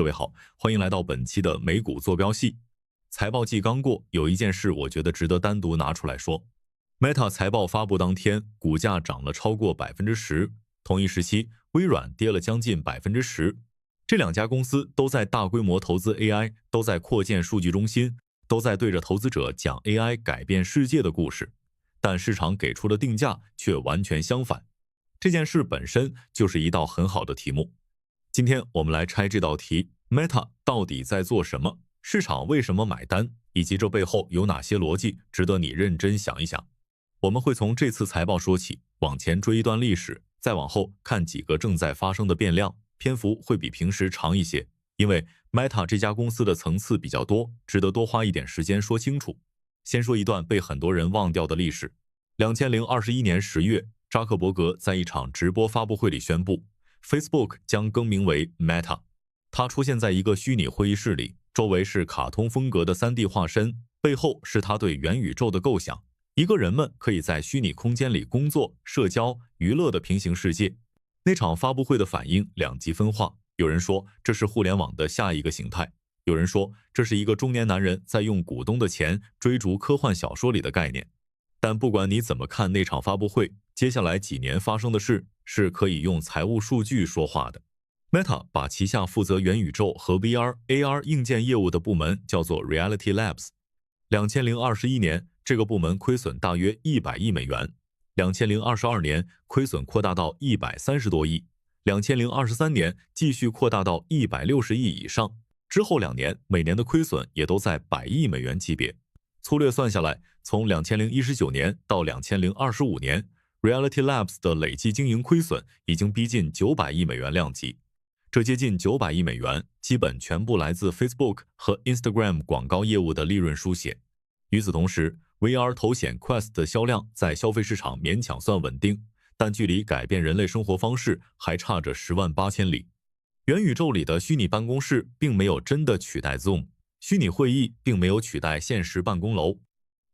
各位好，欢迎来到本期的美股坐标系。财报季刚过，有一件事我觉得值得单独拿出来说。Meta 财报发布当天，股价涨了超过10%，同一时期，微软跌了将近10%。这两家公司都在大规模投资 AI， 都在扩建数据中心，都在对着投资者讲 AI 改变世界的故事，但市场给出的定价却完全相反。这件事本身就是一道很好的题目。今天我们来拆这道题 ，Meta 到底在做什么？市场为什么买单？以及这背后有哪些逻辑值得你认真想一想。我们会从这次财报说起，往前追一段历史，再往后看几个正在发生的变量，篇幅会比平时长一些，因为 Meta 这家公司的层次比较多，值得多花一点时间说清楚。先说一段被很多人忘掉的历史。2021年10月，扎克伯格在一场直播发布会里宣布Facebook 将更名为 Meta， 他出现在一个虚拟会议室里，周围是卡通风格的 3D 化身，背后是他对元宇宙的构想，一个人们可以在虚拟空间里工作、社交、娱乐的平行世界。那场发布会的反应两极分化，有人说这是互联网的下一个形态，有人说这是一个中年男人在用股东的钱追逐科幻小说里的概念。但不管你怎么看那场发布会，接下来几年发生的事是可以用财务数据说话的。Meta 把旗下负责元宇宙和 VR、AR 硬件业务的部门叫做 Reality Labs。2021年，这个部门亏损大约100亿美元。2022年，亏损扩大到130多亿。2023年，继续扩大到160亿以上。之后2年，每年的亏损也都在100亿美元级别。粗略算下来，从2019年到2025年 ，Reality Labs 的累计经营亏损已经逼近900亿美元量级。这接近900亿美元，基本全部来自 Facebook 和 Instagram 广告业务的利润书写。与此同时 ，VR 头显 Quest 的销量在消费市场勉强算稳定，但距离改变人类生活方式还差着10万8千里。元宇宙里的虚拟办公室并没有真的取代 Zoom。虚拟会议并没有取代现实办公楼。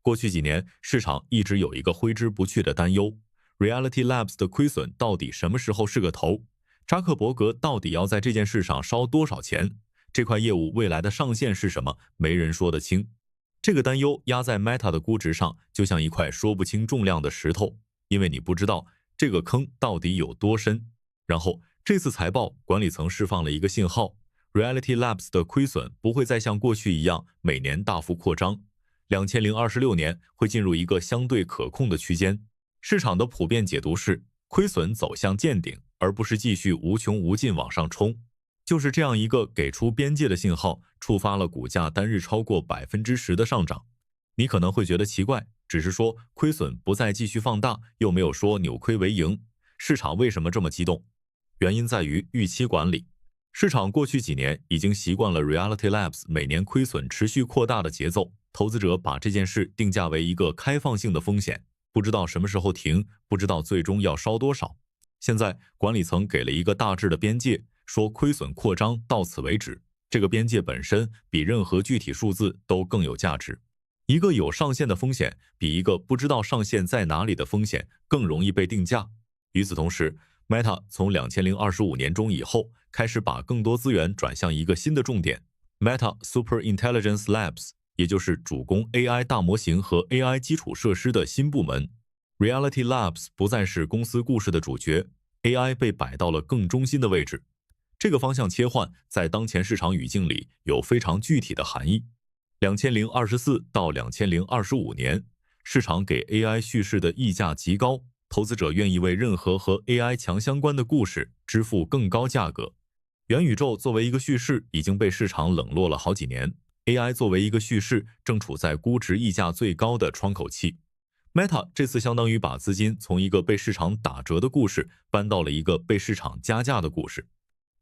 过去几年，市场一直有一个挥之不去的担忧 ：Reality Labs 的亏损到底什么时候是个头？扎克伯格到底要在这件事上烧多少钱？这块业务未来的上限是什么？没人说得清。这个担忧压在 Meta 的估值上，就像一块说不清重量的石头，因为你不知道这个坑到底有多深。然后，这次财报，管理层释放了一个信号。Reality Labs 的亏损不会再像过去一样每年大幅扩张，2026年会进入一个相对可控的区间。市场的普遍解读是亏损走向见顶，而不是继续无穷无尽往上冲。就是这样一个给出边界的信号，触发了股价单日超过10%的上涨。你可能会觉得奇怪，只是说亏损不再继续放大，又没有说扭亏为盈，市场为什么这么激动？原因在于预期管理。市场过去几年已经习惯了 Reality Labs 每年亏损持续扩大的节奏，投资者把这件事定价为一个开放性的风险，不知道什么时候停，不知道最终要烧多少。现在管理层给了一个大致的边界，说亏损扩张到此为止，这个边界本身比任何具体数字都更有价值。一个有上限的风险比一个不知道上限在哪里的风险更容易被定价。与此同时，Meta 从2025年中以后开始把更多资源转向一个新的重点 Meta Super Intelligence Labs， 也就是主攻 AI 大模型和 AI 基础设施的新部门。Reality Labs 不再是公司故事的主角， AI 被摆到了更中心的位置。这个方向切换在当前市场语境里有非常具体的含义。2024到2025年，市场给 AI 叙事的溢价极高，投资者愿意为任何和 AI 强相关的故事支付更高价格。元宇宙作为一个叙事已经被市场冷落了好几年， AI 作为一个叙事正处在估值溢价最高的窗口期。Meta 这次相当于把资金从一个被市场打折的故事搬到了一个被市场加价的故事。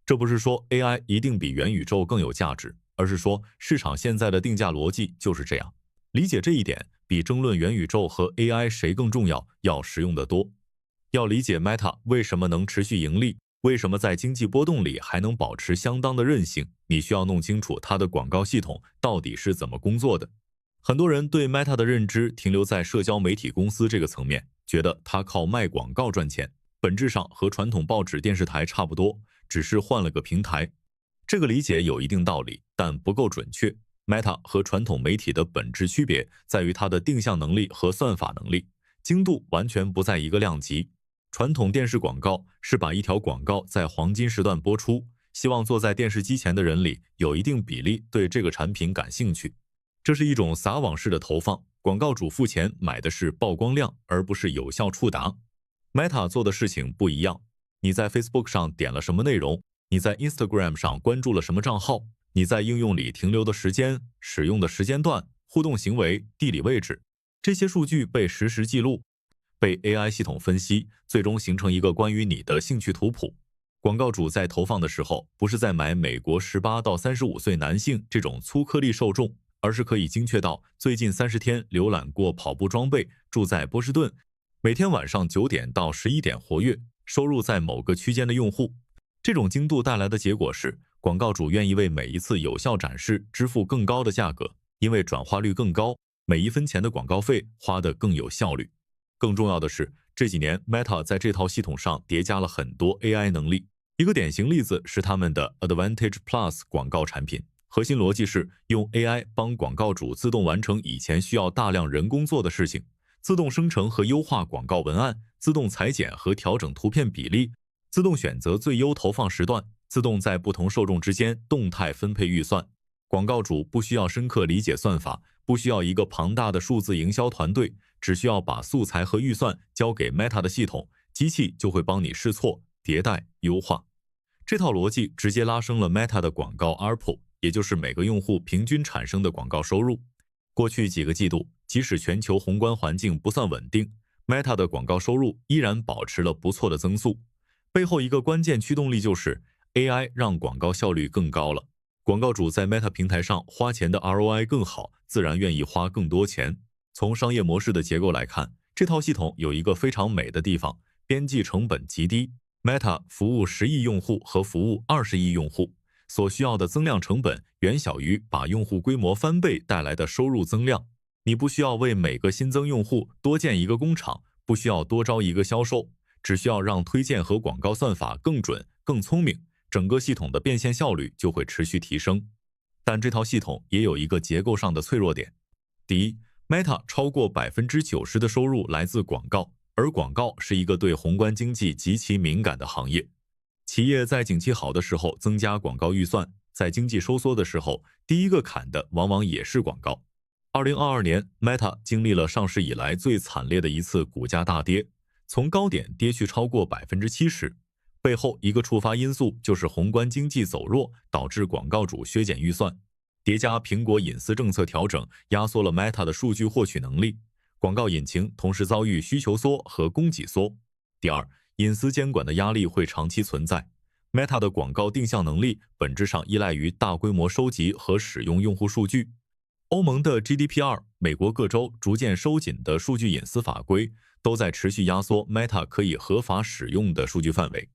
这不是说 AI 一定比元宇宙更有价值，而是说市场现在的定价逻辑就是这样。理解这一点比争论元宇宙和 AI 谁更重要实用得多。要理解 Meta 为什么能持续盈利，为什么在经济波动里还能保持相当的韧性，你需要弄清楚它的广告系统到底是怎么工作的。很多人对 Meta 的认知停留在社交媒体公司这个层面，觉得它靠卖广告赚钱，本质上和传统报纸电视台差不多，只是换了个平台。这个理解有一定道理，但不够准确。Meta 和传统媒体的本质区别在于它的定向能力和算法能力，精度完全不在一个量级。传统电视广告是把一条广告在黄金时段播出，希望坐在电视机前的人里有一定比例对这个产品感兴趣。这是一种撒网式的投放，广告主付钱买的是曝光量，而不是有效触达。Meta 做的事情不一样，你在 Facebook 上点了什么内容，你在 Instagram 上关注了什么账号，你在应用里停留的时间、使用的时间段、互动行为、地理位置，这些数据被实时记录，被 AI 系统分析，最终形成一个关于你的兴趣图谱。广告主在投放的时候，不是在买美国18到35岁男性这种粗颗粒受众，而是可以精确到最近30天浏览过跑步装备，住在波士顿，每天晚上9点到11点活跃，收入在某个区间的用户。这种精度带来的结果是，广告主愿意为每一次有效展示支付更高的价格，因为转化率更高，每一分钱的广告费花得更有效率。更重要的是，这几年 Meta 在这套系统上叠加了很多 AI 能力。一个典型例子是他们的 Advantage Plus 广告产品，核心逻辑是用 AI 帮广告主自动完成以前需要大量人工做的事情，自动生成和优化广告文案，自动裁剪和调整图片比例，自动选择最优投放时段，自动在不同受众之间动态分配预算。广告主不需要深刻理解算法，不需要一个庞大的数字营销团队，只需要把素材和预算交给 Meta 的系统，机器就会帮你试错、迭代、优化。这套逻辑直接拉升了 Meta 的广告 ARPU， 也就是每个用户平均产生的广告收入。过去几个季度，即使全球宏观环境不算稳定， Meta 的广告收入依然保持了不错的增速。背后一个关键驱动力就是 AI 让广告效率更高了。广告主在 Meta 平台上花钱的 ROI 更好，自然愿意花更多钱。从商业模式的结构来看，这套系统有一个非常美的地方，边际成本极低。Meta 服务10亿用户和服务20亿用户，所需要的增量成本远小于把用户规模翻倍带来的收入增量。你不需要为每个新增用户多建一个工厂，不需要多招一个销售，只需要让推荐和广告算法更准、更聪明，整个系统的变现效率就会持续提升。但这套系统也有一个结构上的脆弱点。第一， Meta 超过 90% 的收入来自广告，而广告是一个对宏观经济极其敏感的行业。企业在景气好的时候增加广告预算，在经济收缩的时候，第一个砍的往往也是广告。2022年 Meta 经历了上市以来最惨烈的一次股价大跌，从高点跌去超过 70%， 背后一个触发因素就是宏观经济走弱，导致广告主削减预算，叠加苹果隐私政策调整，压缩了 Meta 的数据获取能力，广告引擎同时遭遇需求缩和供给缩。第二，隐私监管的压力会长期存在。Meta 的广告定向能力本质上依赖于大规模收集和使用用户数据。欧盟的 GDPR， 美国各州逐渐收紧的数据隐私法规，都在持续压缩 Meta 可以合法使用的数据范围。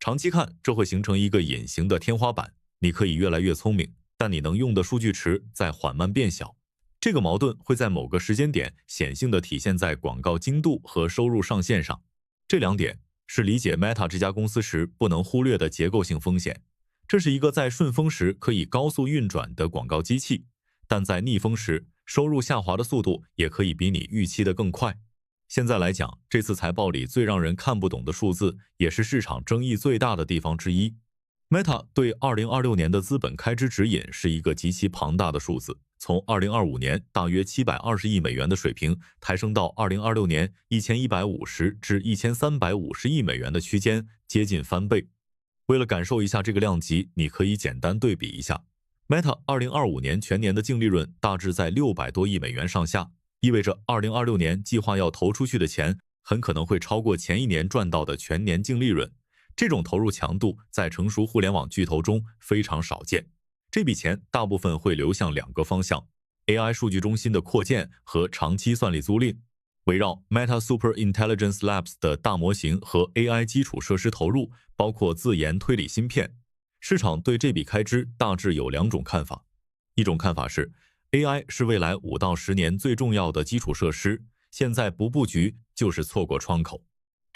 长期看，这会形成一个隐形的天花板，你可以越来越聪明，但你能用的数据池在缓慢变小。这个矛盾会在某个时间点显性地体现在广告精度和收入上限上。这两点是理解 Meta 这家公司时不能忽略的结构性风险。这是一个在顺风时可以高速运转的广告机器，但在逆风时，收入下滑的速度也可以比你预期的更快。现在来讲，这次财报里最让人看不懂的数字，也是市场争议最大的地方之一。Meta 对2026年的资本开支指引是一个极其庞大的数字，从2025年大约720亿美元的水平抬升到2026年1150至1350亿美元的区间，接近翻倍。为了感受一下这个量级，你可以简单对比一下。Meta 2025年全年的净利润大致在600多亿美元上下，意味着2026年计划要投出去的钱很可能会超过前一年赚到的全年净利润。这种投入强度在成熟互联网巨头中非常少见。这笔钱大部分会流向两个方向： AI 数据中心的扩建和长期算力租赁。围绕 Meta Super Intelligence Labs 的大模型和 AI 基础设施投入，包括自研推理芯片。市场对这笔开支大致有两种看法。一种看法是 AI 是未来5到10年最重要的基础设施，现在不布局就是错过窗口。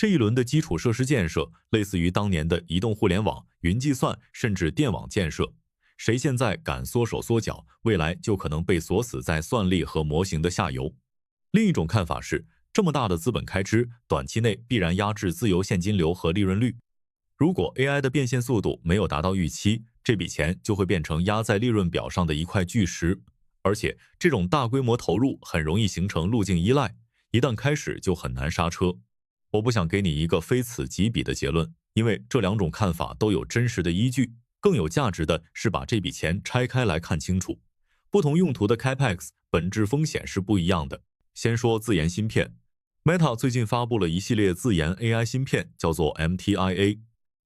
这一轮的基础设施建设，类似于当年的移动互联网、云计算，甚至电网建设。谁现在敢缩手缩脚，未来就可能被锁死在算力和模型的下游。另一种看法是，这么大的资本开支，短期内必然压制自由现金流和利润率。如果 AI 的变现速度没有达到预期，这笔钱就会变成压在利润表上的一块巨石。而且，这种大规模投入很容易形成路径依赖，一旦开始就很难刹车。我不想给你一个非此即彼的结论，因为这两种看法都有真实的依据。更有价值的是把这笔钱拆开来看清楚，不同用途的 Capex 本质风险是不一样的。先说自研芯片 ，Meta 最近发布了一系列自研 AI 芯片，叫做 MTIA。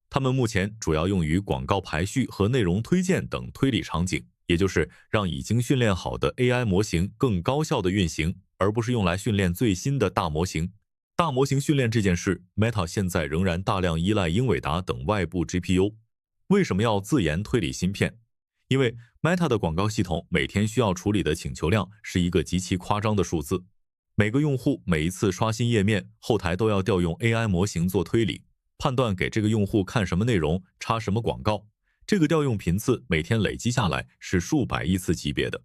它们目前主要用于广告排序和内容推荐等推理场景，也就是让已经训练好的 AI 模型更高效的运行，而不是用来训练最新的大模型。大模型训练这件事 ，Meta 现在仍然大量依赖英伟达等外部 GPU。为什么要自研推理芯片？因为 Meta 的广告系统每天需要处理的请求量是一个极其夸张的数字。每个用户每一次刷新页面，后台都要调用 AI 模型做推理，判断给这个用户看什么内容，插什么广告。这个调用频次每天累积下来是数百亿次级别的。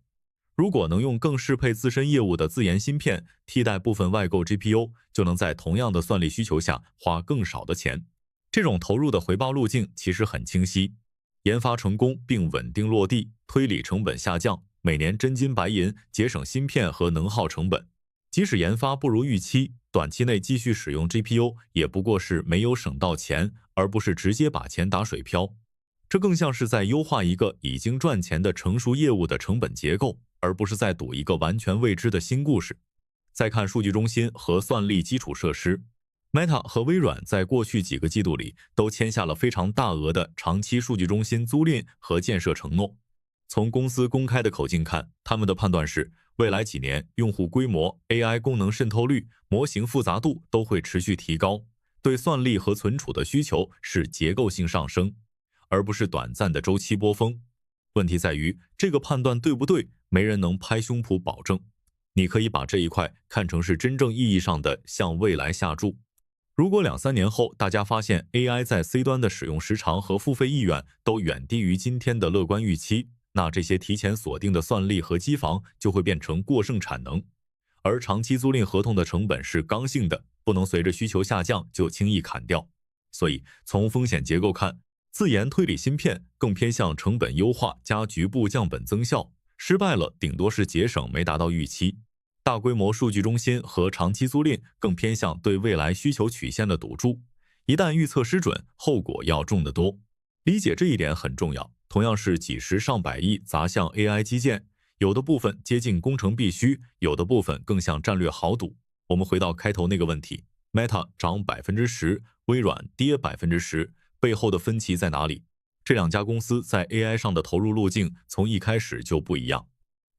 如果能用更适配自身业务的自研芯片替代部分外购 GPU， 就能在同样的算力需求下花更少的钱。这种投入的回报路径其实很清晰，研发成功并稳定落地，推理成本下降，每年真金白银节省芯片和能耗成本。即使研发不如预期，短期内继续使用 GPU 也不过是没有省到钱，而不是直接把钱打水漂。这更像是在优化一个已经赚钱的成熟业务的成本结构，而不是在赌一个完全未知的新故事。再看数据中心和算力基础设施， Meta 和微软在过去几个季度里都签下了非常大额的长期数据中心租赁和建设承诺。从公司公开的口径看，他们的判断是，未来几年用户规模、AI 功能渗透率、模型复杂度都会持续提高，对算力和存储的需求是结构性上升，而不是短暂的周期波峰。问题在于，这个判断对不对，没人能拍胸脯保证。你可以把这一块看成是真正意义上的向未来下注。如果2-3年后大家发现 AI 在 C 端的使用时长和付费意愿都远低于今天的乐观预期，那这些提前锁定的算力和机房就会变成过剩产能。而长期租赁合同的成本是刚性的，不能随着需求下降就轻易砍掉。所以从风险结构看，自研推理芯片更偏向成本优化加局部降本增效，失败了顶多是节省没达到预期。大规模数据中心和长期租赁更偏向对未来需求曲线的赌注，一旦预测失准，后果要重得多。理解这一点很重要。同样是几十上百亿砸向 AI 基建，有的部分接近工程必须，有的部分更像战略豪赌。我们回到开头那个问题， Meta 涨 10%， 微软跌 10%， 背后的分歧在哪里？这两家公司在 AI 上的投入路径从一开始就不一样。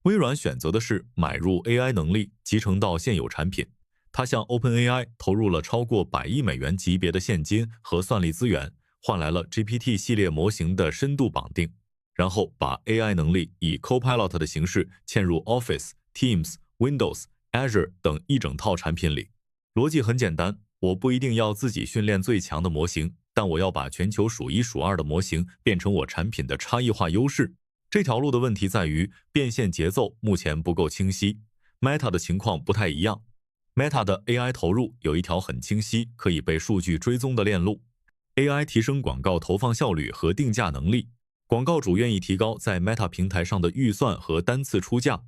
微软选择的是买入 AI 能力，集成到现有产品。它向 OpenAI 投入了超过100亿美元级别的现金和算力资源，换来了 GPT 系列模型的深度绑定，然后把 AI 能力以 Copilot 的形式嵌入 Office、Teams、Windows、Azure 等一整套产品里。逻辑很简单，我不一定要自己训练最强的模型，但我要把全球数1数2的模型变成我产品的差异化优势。这条路的问题在于变现节奏目前不够清晰。 Meta 的情况不太一样， Meta 的 AI 投入有一条很清晰可以被数据追踪的链路。 AI 提升广告投放效率和定价能力，广告主愿意提高在 Meta 平台上的预算和单次出价，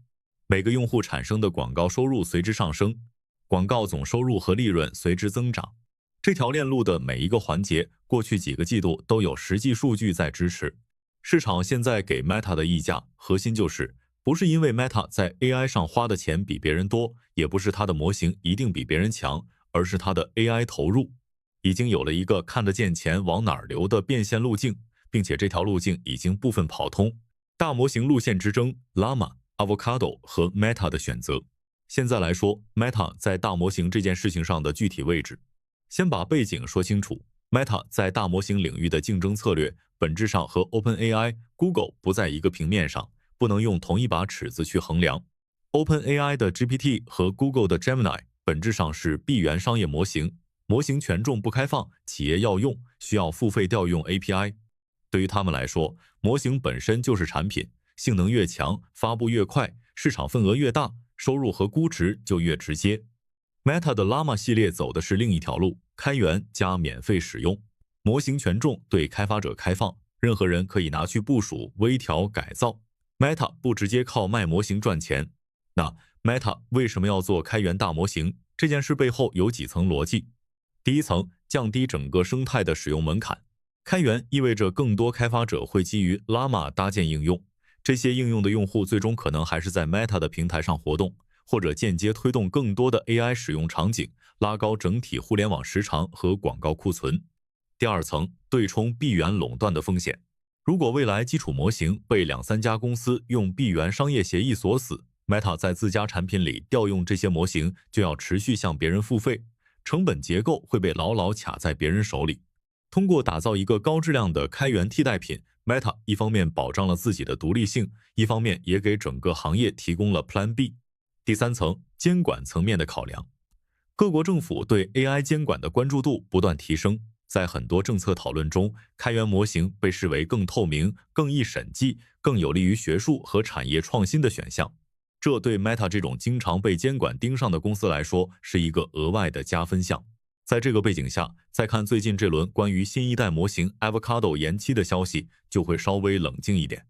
每个用户产生的广告收入随之上升，广告总收入和利润随之增长。这条链路的每一个环节，过去几个季度都有实际数据在支持。市场现在给 Meta 的溢价，核心就是不是因为 Meta 在 AI 上花的钱比别人多，也不是它的模型一定比别人强，而是它的 AI 投入已经有了一个看得见钱往哪儿流的变现路径，并且这条路径已经部分跑通。大模型路线之争 Llama、Avocado 和 Meta 的选择。现在来说 Meta 在大模型这件事情上的具体位置。先把背景说清楚， Meta 在大模型领域的竞争策略本质上和 OpenAI、Google 不在一个平面上，不能用同一把尺子去衡量。 OpenAI 的 GPT 和 Google 的 Gemini 本质上是闭源商业模型，模型权重不开放，企业要用需要付费调用 API。对于他们来说，模型本身就是产品，性能越强，发布越快，市场份额越大，收入和估值就越直接。Meta 的 Llama 系列走的是另一条路，开源加免费使用，模型权重对开发者开放，任何人可以拿去部署、微调、改造。Meta 不直接靠卖模型赚钱。那 Meta 为什么要做开源大模型？这件事背后有几层逻辑。第一层，降低整个生态的使用门槛。开源意味着更多开发者会基于 Llama 搭建应用，这些应用的用户最终可能还是在 Meta 的平台上活动，或者间接推动更多的 AI 使用场景，拉高整体互联网时长和广告库存。第二层，对冲闭源垄断的风险。如果未来基础模型被2-3家公司用闭源商业协议锁死， Meta 在自家产品里调用这些模型就要持续向别人付费，成本结构会被牢牢卡在别人手里。通过打造一个高质量的开源替代品， Meta 一方面保障了自己的独立性，一方面也给整个行业提供了 Plan B。 第三层，监管层面的考量。各国政府对 AI 监管的关注度不断提升，在很多政策讨论中，开源模型被视为更透明、更易审计、更有利于学术和产业创新的选项。这对 Meta 这种经常被监管盯上的公司来说是一个额外的加分项。在这个背景下，再看最近这轮关于新一代模型 Avocado 延期的消息，就会稍微冷静一点。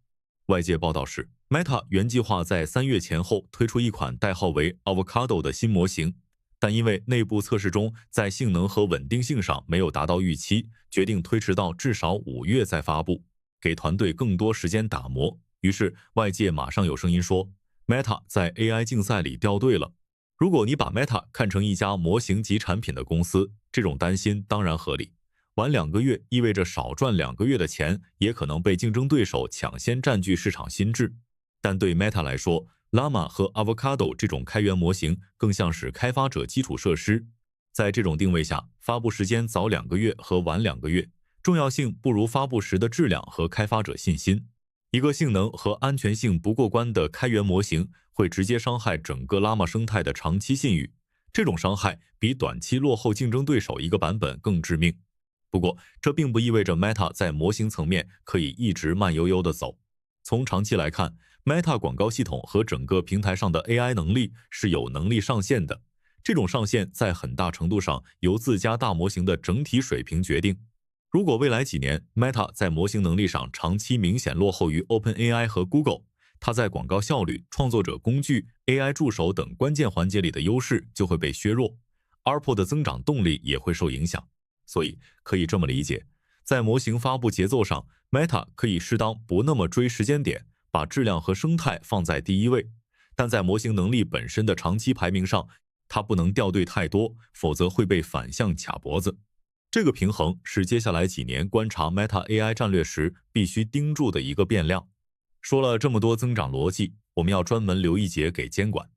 外界报道是 Meta 原计划在3月前后推出一款代号为 Avocado 的新模型，但因为内部测试中在性能和稳定性上没有达到预期，决定推迟到至少5月再发布，给团队更多时间打磨。于是外界马上有声音说 Meta 在 AI 竞赛里掉队了。如果你把 Meta 看成一家模型级产品的公司，这种担心当然合理。晚2个月意味着少赚2个月的钱，也可能被竞争对手抢先占据市场心智。但对 Meta 来说， Llama 和 Avocado 这种开源模型更像是开发者基础设施。在这种定位下，发布时间早2个月和晚2个月，重要性不如发布时的质量和开发者信心。一个性能和安全性不过关的开源模型会直接伤害整个 Llama 生态的长期信誉，这种伤害比短期落后竞争对手一个版本更致命。不过，这并不意味着 Meta 在模型层面可以一直慢悠悠地走。从长期来看， Meta 广告系统和整个平台上的 AI 能力是有能力上限的，这种上限在很大程度上由自家大模型的整体水平决定。如果未来几年 Meta 在模型能力上长期明显落后于 OpenAI 和 Google， 它在广告效率、创作者工具、AI 助手等关键环节里的优势就会被削弱， ARPU 的增长动力也会受影响。所以可以这么理解，在模型发布节奏上， Meta 可以适当不那么追时间点，把质量和生态放在第一位，但在模型能力本身的长期排名上，它不能掉队太多，否则会被反向卡脖子。这个平衡是接下来几年观察 Meta AI 战略时必须盯住的一个变量。说了这么多增长逻辑，我们要专门留一节给监管。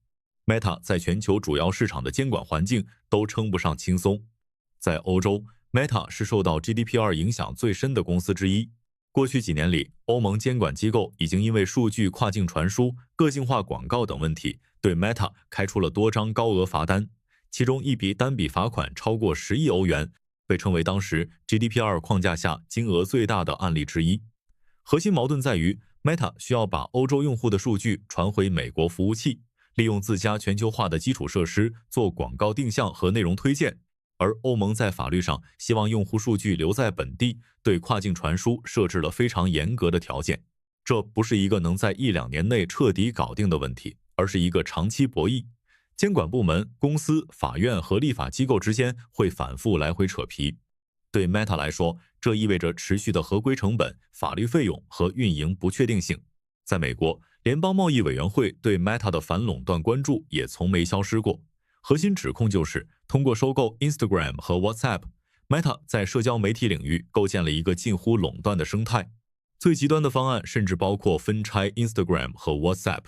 Meta 在全球主要市场的监管环境都称不上轻松。在欧洲， Meta 是受到 GDPR 影响最深的公司之一。过去几年里，欧盟监管机构已经因为数据跨境传输、个性化广告等问题，对 Meta 开出了多张高额罚单，其中一笔单笔罚款超过10亿欧元，被称为当时 GDPR 框架下金额最大的案例之一。核心矛盾在于 Meta 需要把欧洲用户的数据传回美国服务器，利用自家全球化的基础设施做广告定向和内容推荐，而欧盟在法律上希望用户数据留在本地，对跨境传输设置了非常严格的条件。这不是一个能在1-2年内彻底搞定的问题，而是一个长期博弈。监管部门、公司、法院和立法机构之间会反复来回扯皮。对 Meta 来说，这意味着持续的合规成本、法律费用和运营不确定性。在美国，联邦贸易委员会对 Meta 的反垄断关注也从没消失过。核心指控就是通过收购 Instagram 和 WhatsApp， Meta 在社交媒体领域构建了一个近乎垄断的生态。最极端的方案甚至包括分拆 Instagram 和 WhatsApp。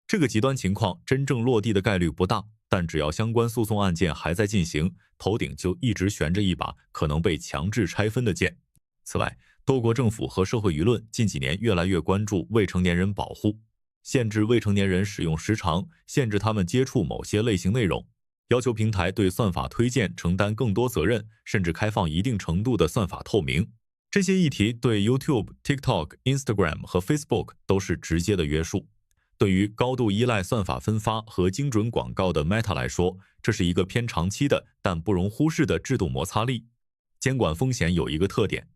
这个极端情况真正落地的概率不大，但只要相关诉讼案件还在进行，头顶就一直悬着一把可能被强制拆分的剑。此外，多国政府和社会舆论近几年越来越关注未成年人保护，限制未成年人使用时长，限制他们接触某些类型内容。要求平台对算法推荐承担更多责任，甚至开放一定程度的算法透明。这些议题对 YouTube、TikTok、Instagram 和 Facebook 都是直接的约束。对于高度依赖算法分发和精准广告的 Meta 来说，这是一个偏长期的但不容忽视的制度摩擦力。监管风险有一个特点，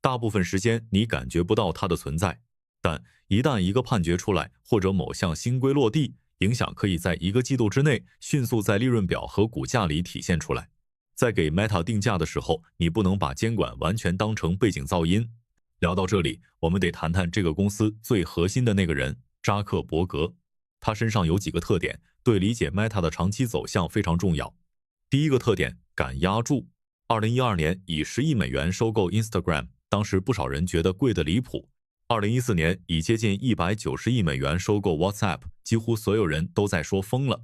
大部分时间你感觉不到它的存在，但一旦一个判决出来，或者某项新规落地，影响可以在1个季度之内迅速在利润表和股价里体现出来。在给 Meta 定价的时候，你不能把监管完全当成背景噪音。聊到这里，我们得谈谈这个公司最核心的那个人扎克伯格。他身上有几个特点，对理解 Meta 的长期走向非常重要。第一个特点，敢压住。2012年以10亿美元收购 Instagram， 当时不少人觉得贵得离谱。2014年以接近190亿美元收购 WhatsApp， 几乎所有人都在说疯了。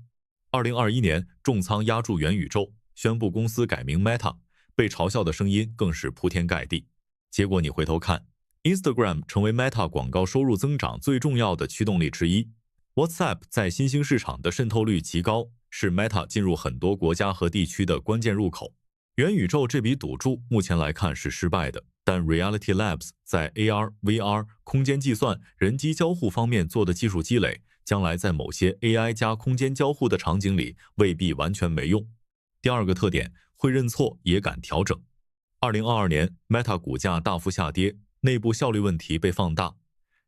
2021年重仓压住元宇宙，宣布公司改名 Meta， 被嘲笑的声音更是铺天盖地。结果你回头看， Instagram 成为 Meta 广告收入增长最重要的驱动力之一。WhatsApp 在新兴市场的渗透率极高，是 Meta 进入很多国家和地区的关键入口。元宇宙这笔赌注目前来看是失败的，但 Reality Labs 在 AR、VR、空间计算、人机交互方面做的技术积累，将来在某些 AI 加空间交互的场景里未必完全没用。第二个特点，会认错也敢调整。2022年 Meta 股价大幅下跌，内部效率问题被放大。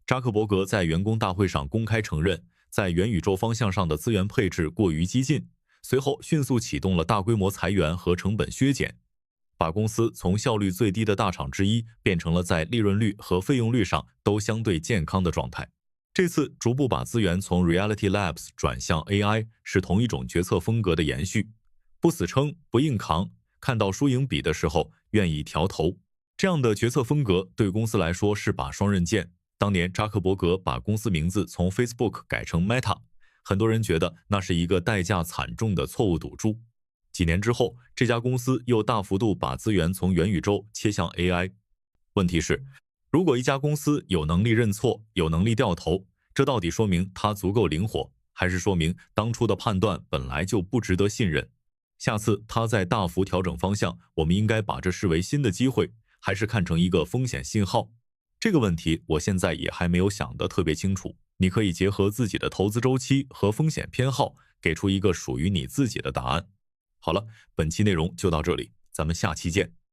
扎克伯格在员工大会上公开承认，在元宇宙方向上的资源配置过于激进，随后迅速启动了大规模裁员和成本削减，把公司从效率最低的大厂之一变成了在利润率和费用率上都相对健康的状态。这次逐步把资源从 Reality Labs 转向 AI， 是同一种决策风格的延续，不死撑，不硬扛，看到输赢比的时候愿意调头。这样的决策风格对公司来说是把双刃剑。当年扎克伯格把公司名字从 Facebook 改成 Meta， 很多人觉得那是一个代价惨重的错误赌注。几年之后，这家公司又大幅度把资源从元宇宙切向 AI。 问题是，如果一家公司有能力认错，有能力掉头，这到底说明它足够灵活，还是说明当初的判断本来就不值得信任？下次它再大幅调整方向，我们应该把这视为新的机会，还是看成一个风险信号？这个问题我现在也还没有想得特别清楚，你可以结合自己的投资周期和风险偏好，给出一个属于你自己的答案。好了，本期内容就到这里，咱们下期见。